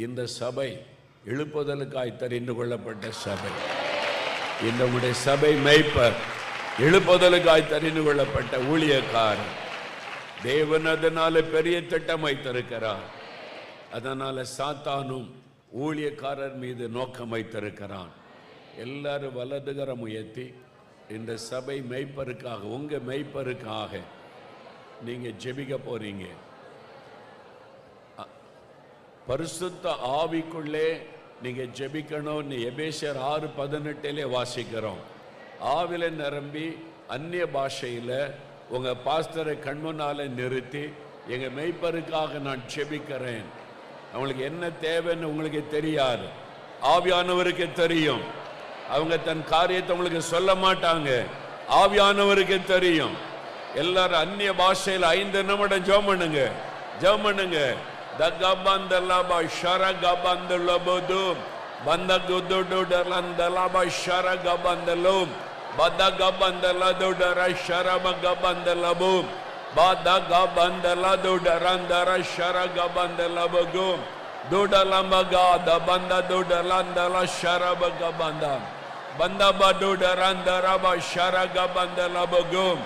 இந்த சபை எழுப்புதலுக்காய் தெரிந்து கொள்ளப்பட்ட சபை. இந்த உடைய சபை மேய்ப்பர், எழுப்புதலுக்காய் தெரிந்து கொள்ளப்பட்ட ஊழியக்காரர். தேவன் அதனால பெரிய திட்டம் வைத்திருக்கிறார். அதனால சாத்தானும் ஊழியக்காரர் மீது நோக்கம் வைத்திருக்கிறான். எல்லாரும் வலதுகரம் உயர்த்தி இந்த சபை மெய்ப்பருக்காக, உங்க மெய்ப்பருக்காக நீங்க ஜெபிக்க போறீங்க. பரிசுத்த ஆவிக்குள்ளே நீங்க ஜெபிக்கணும். எபேசியர் 6:18 வாசிக்கிறோம். ஆவில நிரம்பி அந்நிய பாஷையில உங்க பாஸ்டரை கண்முன்னால நிறுத்தி, எங்க மெய்ப்பருக்காக நான் ஜெபிக்கிறேன். அவங்களுக்கு என்ன தேவைன்னு உங்களுக்கு தெரியாது, ஆவியானவருக்கு தெரியும். அவங்க தன் காரியத்தை உங்களுக்கு சொல்ல மாட்டாங்க, ஆவியானவருக்கு தெரியும். எல்லாரும் அந்நிய பாஷையில் 5 நிமிடம் ஜெபம் பண்ணுங்க, ஜெபம் பண்ணுங்க. தகபந்தலபா ஷரகபந்தலபதும் பந்தகுதுடுடலந்தலபா ஷரகபந்தலும் பதகபந்தலதுடர ஷரபகபந்தலபும் பதகபந்தலதுடரந்தர ஷரகபந்தலபகும் துடலமகாத பந்ததுடலந்தல ஷரபகபந்தம் பந்தபதுடரந்தரப ஷரகபந்தலபகும்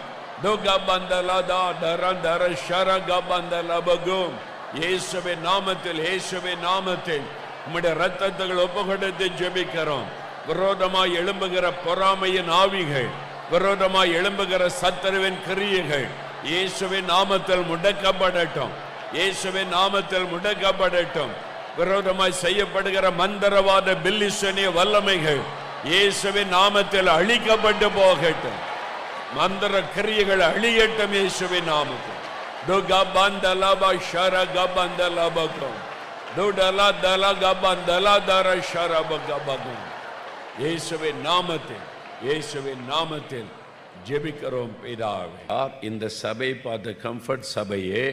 துகபந்தலதா டரந்தர ஷரகபந்தலபகும். இயேசுவின் நாமத்தில், இயேசுவின் நாமத்தில் உம்முடைய இரத்தத்துகள் ஒப்புக்கொடுத்து ஜெபிக்கிறோம். விரோதமாய் எழும்புகிற பொறாமையின் ஆவிகள், விரோதமாய் எழும்புகிற சத்துருவின் கிரியைகள் இயேசுவின் நாமத்தில் முடக்கப்படட்டும், இயேசுவின் நாமத்தில் முடக்கப்படட்டும். விரோதமாய் செய்யப்படுகிற மந்திரவாத பில்லிசனிய வல்லமைகள் இயேசுவின் நாமத்தில் அழிக்கப்பட்டு போகட்டும். மந்திர கிரியைகள் அழியட்டும் இயேசுவின் நாமத்தில். துகபந்தலபா ஷரகபந்தலபகும் துடலதலகபந்தலதர ஷரபகபகும். இயேசுவின் நாமத்தில், இயேசுவின் நாமத்தில் ஜெபிக்கிறோம் பிதாவே. இந்த சபை பார்த்த கம்ஃபர்ட் சபையே,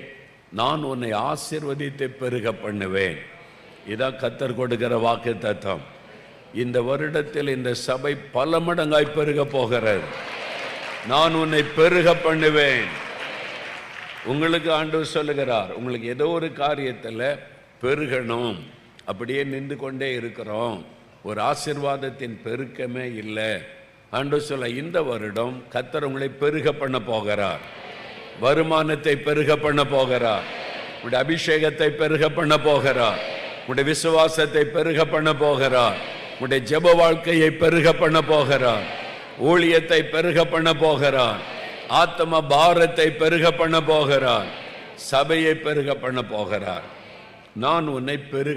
நான் உன்னை ஆசீர்வதித்து பெருக பண்ணுவேன். இதான் கர்த்தர் கொடுக்கிற வாக்கு தத்தம். இந்த வருடத்தில் இந்த சபை பல மடங்காய் பெருக போகிறது. நான் உன்னை பெருக பண்ணுவேன். உங்களுக்கு ஆண்டவர் சொல்லுகிறார், உங்களுக்கு ஏதோ ஒரு காரியத்தில் பெருகணும், அப்படியே நின்று கொண்டே இருக்கிறோம், ஒரு ஆசீர்வாதத்தின் பெருக்கமே இல்லை. ஆண்டவர் சொல்ல, இந்த வருடம் கர்த்தர் உங்களை பெருக பண்ண போகிறார். வருமானத்தை பெருக பண்ண போகிறார். உங்களுடைய அபிஷேகத்தை பெருக பண்ண போகிறார். உங்களுடைய விசுவாசத்தை பெருக பண்ண போகிறார். உங்களுடைய ஜெப வாழ்க்கையை பெருக பண்ண போகிறார். ஊழியத்தை பெருக பண்ண போகிறார். ஆத்ம பாரத்தை பெருக பண்ண போகிறார். சபையை பெருக பண்ண போகிறார். நான் உன்னை பெருக